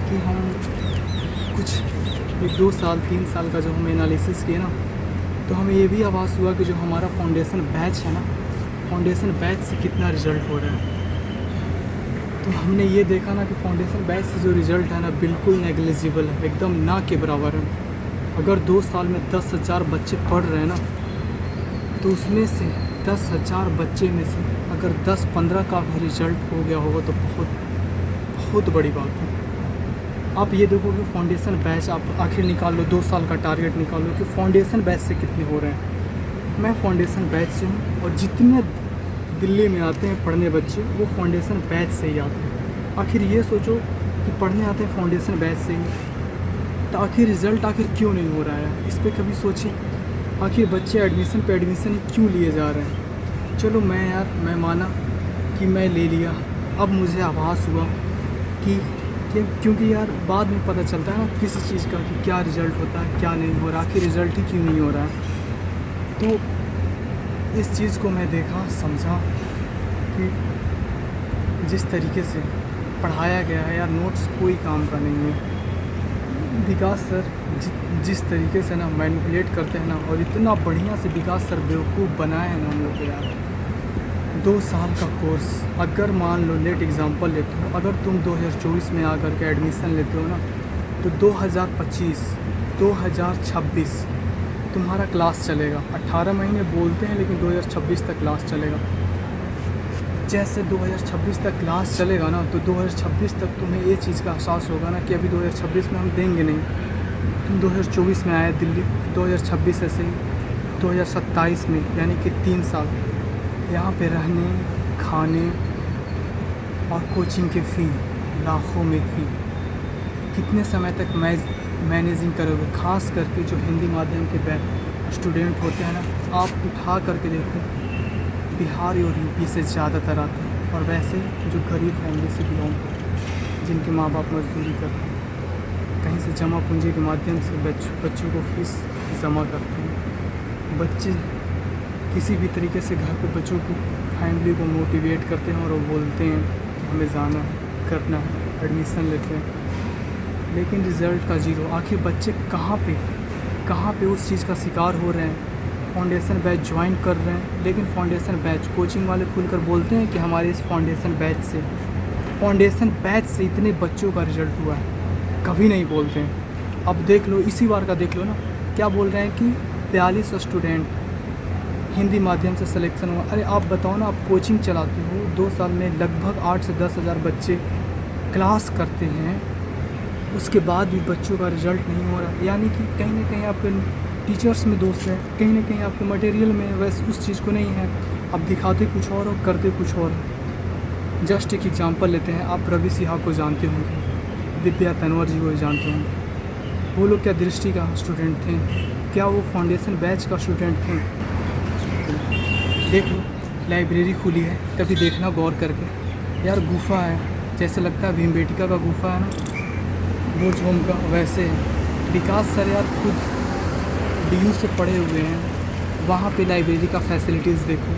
कि हम कुछ 1-2 साल 3 साल का जब हम एनालिसिस किए ना, तो हमें ये भी आभास हुआ कि जो हमारा फाउंडेशन बैच है ना, फाउंडेशन बैच से कितना रिज़ल्ट हो रहा है। तो हमने ये देखा ना कि फाउंडेशन बैच से जो रिज़ल्ट है ना, बिल्कुल नेग्लिजिबल है, एकदम ना के बराबर है। अगर 2 साल में 10,000 बच्चे पढ़ रहे हैं ना, तो उसमें से 10,000 बच्चे में से अगर 10-15 का भी रिज़ल्ट हो गया होगा तो बहुत बहुत बड़ी बात है। आप ये देखो कि फाउंडेशन बैच आप आखिर निकाल लो, 2 साल का टारगेट निकाल लो कि फाउंडेशन बैच से कितने हो रहे हैं। मैं फाउंडेशन बैच से हूँ और जितने दिल्ली में आते हैं पढ़ने बच्चे, वो फाउंडेशन बैच से ही आते हैं। आखिर ये सोचो कि पढ़ने आते हैं फाउंडेशन बैच से ही, तो आखिर रिज़ल्ट आखिर क्यों नहीं हो रहा है, इस पर कभी सोचिए। आखिर बच्चे एडमिशन पे एडमिशन ही क्यों लिए जा रहे हैं। चलो मैं माना कि मैं ले लिया, अब मुझे आभास हुआ कि क्योंकि यार बाद में पता चलता है ना किसी चीज़ का कि क्या रिज़ल्ट होता है, क्या नहीं हो रहा, आखिर रिज़ल्ट ही क्यों नहीं हो रहा है। तो इस चीज़ को मैं देखा, समझा कि जिस तरीके से पढ़ाया गया है यार, नोट्स कोई काम का नहीं है। विकास सर जिस तरीके से ना मैनिपुलेट करते हैं ना, और इतना बढ़िया से विकास सर बेवकूफ़ बनाए हैं ना हम लोग को यार। 2 साल का कोर्स, अगर मान लो लेट एग्ज़ाम्पल लेते हो, अगर तुम 2024 में आकर के एडमिशन लेते हो ना, तो 2025 2026 तुम्हारा क्लास चलेगा। 18 महीने बोलते हैं लेकिन 2026 तक क्लास चलेगा। जैसे 2026 तक क्लास चलेगा ना, तो 2026 तक तुम्हें ये चीज़ का एहसास होगा ना कि अभी 2026 में हम देंगे नहीं। तुम 2024 में आए दिल्ली, 2026 ऐसे ही 2027 में, यानी कि 3 साल यहाँ पे रहने, खाने और कोचिंग के फ़ी लाखों में फ़ी, कितने समय तक मैनेजिंग करोगे। ख़ास करके जो हिंदी माध्यम के स्टूडेंट होते हैं ना, आप उठा करके देखो, बिहार और यूपी से ज़्यादातर आते हैं, और वैसे जो गरीब फैमिली से बिलोंग करते हैं, जिनके माँ बाप मजदूरी करते हैं, कहीं से जमा पूंजी के माध्यम से बच्चों को फीस जमा करते हैं। बच्चे किसी भी तरीके से घर पे बच्चों को, फैमिली को मोटिवेट करते हैं और वो बोलते हैं कि हमें जाना है, करना है, एडमिशन लेते हैं, लेकिन रिज़ल्ट का ज़ीरो। आखिर बच्चे कहाँ पे उस चीज़ का शिकार हो रहे हैं। फाउंडेशन बैच ज्वाइन कर रहे हैं, लेकिन फाउंडेशन बैच कोचिंग वाले खुलकर बोलते हैं कि हमारे इस फाउंडेशन बैच से इतने बच्चों का रिज़ल्ट हुआ है, कभी नहीं बोलते हैं। अब देख लो, इसी बार का देख लो ना, क्या बोल रहे हैं कि 42 स्टूडेंट हिंदी माध्यम से सिलेक्शन हुआ। अरे आप बताओ ना, आप कोचिंग चलाते हो, 2 साल में लगभग 8 से 10 हज़ार बच्चे क्लास करते हैं, उसके बाद भी बच्चों का रिज़ल्ट नहीं हो रहा। यानी कि कहीं ना कहीं आपके टीचर्स में दोष है, कहीं ना कहीं आपके मटेरियल में वैसे उस चीज़ को नहीं है। आप दिखाते कुछ और करते कुछ और। जस्ट एक एग्जांपल लेते हैं, आप रवि सिन्हा को जानते होंगे, दिव्या तनवर जी को भी जानते होंगे। वो लोग क्या दृष्टि का स्टूडेंट थे? क्या वो फाउंडेशन बैच का स्टूडेंट थे? देख लो, लाइब्रेरी खुली है, कभी देखना गौर करके यार। गुफ़ा है, जैसे लगता है भीमबेटका का गुफ़ा है ना, वो झोम का वैसे है। विकास सर यार खुद DU से पढ़े हुए हैं, वहाँ पे लाइब्रेरी का फैसिलिटीज़ देखो,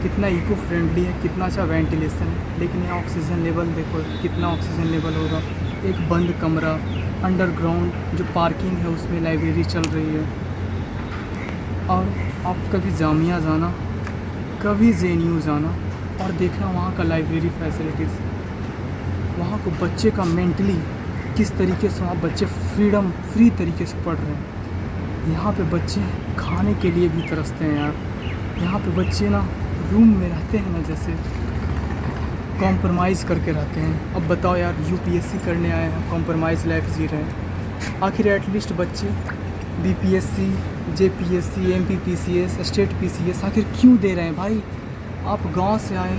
कितना इको फ्रेंडली है, कितना अच्छा वेंटिलेशन है। लेकिन यहाँ ऑक्सीजन लेवल देखो, कितना ऑक्सीजन लेवल होगा। एक बंद कमरा, अंडरग्राउंड जो पार्किंग है उसमें लाइब्रेरी चल रही है। और आप कभी जामिया जाना, कभी JNU जाना और देखना वहाँ का लाइब्रेरी फैसिलिटीज़, वहाँ को बच्चे का मेंटली किस तरीके से वहाँ बच्चे फ्री तरीके से पढ़ रहे हैं। यहाँ पे बच्चे खाने के लिए भी तरसते हैं यार। यहाँ पे बच्चे ना रूम में रहते हैं ना, जैसे कॉम्प्रोमाइज़ करके रहते हैं। अब बताओ यार, UPSC करने आए हैं, कॉम्प्रोमाइज़ लाइफ जी रहे हैं। आखिर एटलीस्ट बच्चे BPSC, JPSC, MPPCS, state PCS आखिर क्यों दे रहे हैं भाई? आप गांव से आए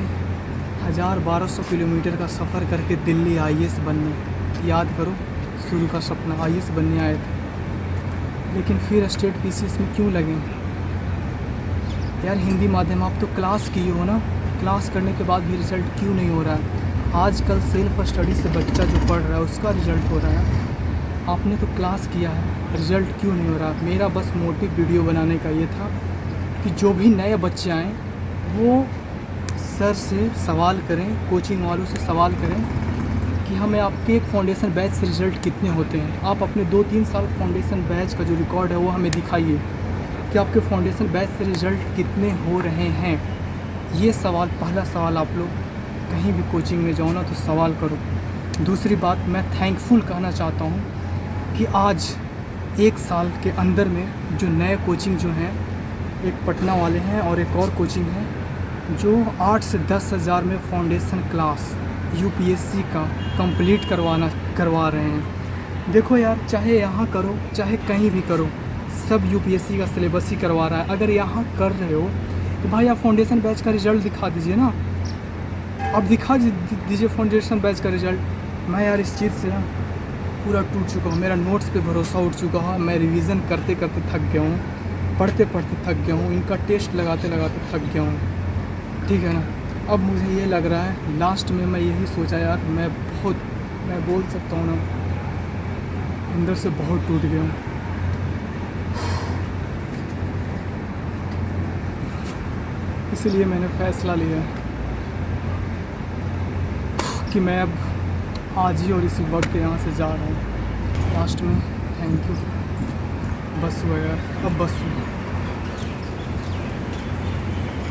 1000-1200 किलोमीटर का सफ़र करके दिल्ली IAS बनने, याद करो शुरू का सपना IAS बनने आए थे, लेकिन फिर स्टेट PCS में क्यों लगे यार? हिंदी माध्यम आप तो क्लास किए हो ना, क्लास करने के बाद भी रिज़ल्ट क्यों नहीं हो रहा है? आजकल सेल्फ स्टडी से बच्चा जो पढ़ रहा है उसका रिज़ल्ट हो रहा है। आपने तो क्लास किया है, रिज़ल्ट क्यों नहीं हो रहा? मेरा बस मोटिव वीडियो बनाने का ये था कि जो भी नए बच्चे आएँ वो सर से सवाल करें, कोचिंग वालों से सवाल करें कि कि हमें आपके एक फाउंडेशन बैच से रिज़ल्ट कितने होते हैं। आप अपने 2-3 साल फाउंडेशन बैच का जो रिकॉर्ड है वो हमें दिखाइए कि आपके फाउंडेशन बैच से रिज़ल्ट कितने हो रहे हैं। ये सवाल, पहला सवाल आप लोग कहीं भी कोचिंग में जाओ ना तो सवाल करो। दूसरी बात, मैं थैंकफुल कहना चाहता हूँ कि आज 1 साल के अंदर में जो नए कोचिंग जो हैं, एक पटना वाले हैं और एक और कोचिंग है जो 8 से 10 हज़ार में फाउंडेशन क्लास यूपीएससी का कंप्लीट करवा रहे हैं। देखो यार, चाहे यहाँ करो चाहे कहीं भी करो, सब यूपीएससी का सिलेबस ही करवा रहा है। अगर यहाँ कर रहे हो तो भाई आप फाउंडेशन बैच का रिज़ल्ट दिखा दीजिए ना, आप दिखा दीजिए फाउंडेशन बैच का रिज़ल्ट। मैं यार इस चीज़ से ना पूरा टूट चुका हूँ, मेरा नोट्स पे भरोसा उठ चुका है। मैं रिवीजन करते करते थक गया हूँ, पढ़ते पढ़ते थक गया हूँ, इनका टेस्ट लगाते लगाते थक गया हूँ। ठीक है ना, अब मुझे ये लग रहा है लास्ट में मैं यही सोचा यार, मैं बोल सकता हूँ ना, अंदर से बहुत टूट गया हूँ। इसलिए मैंने फ़ैसला लिया कि मैं अब आज ही और इसी वक्त यहाँ से जा रहा हूँ। लास्ट में थैंक यू। बस हुआ यार, अब बस हुआ।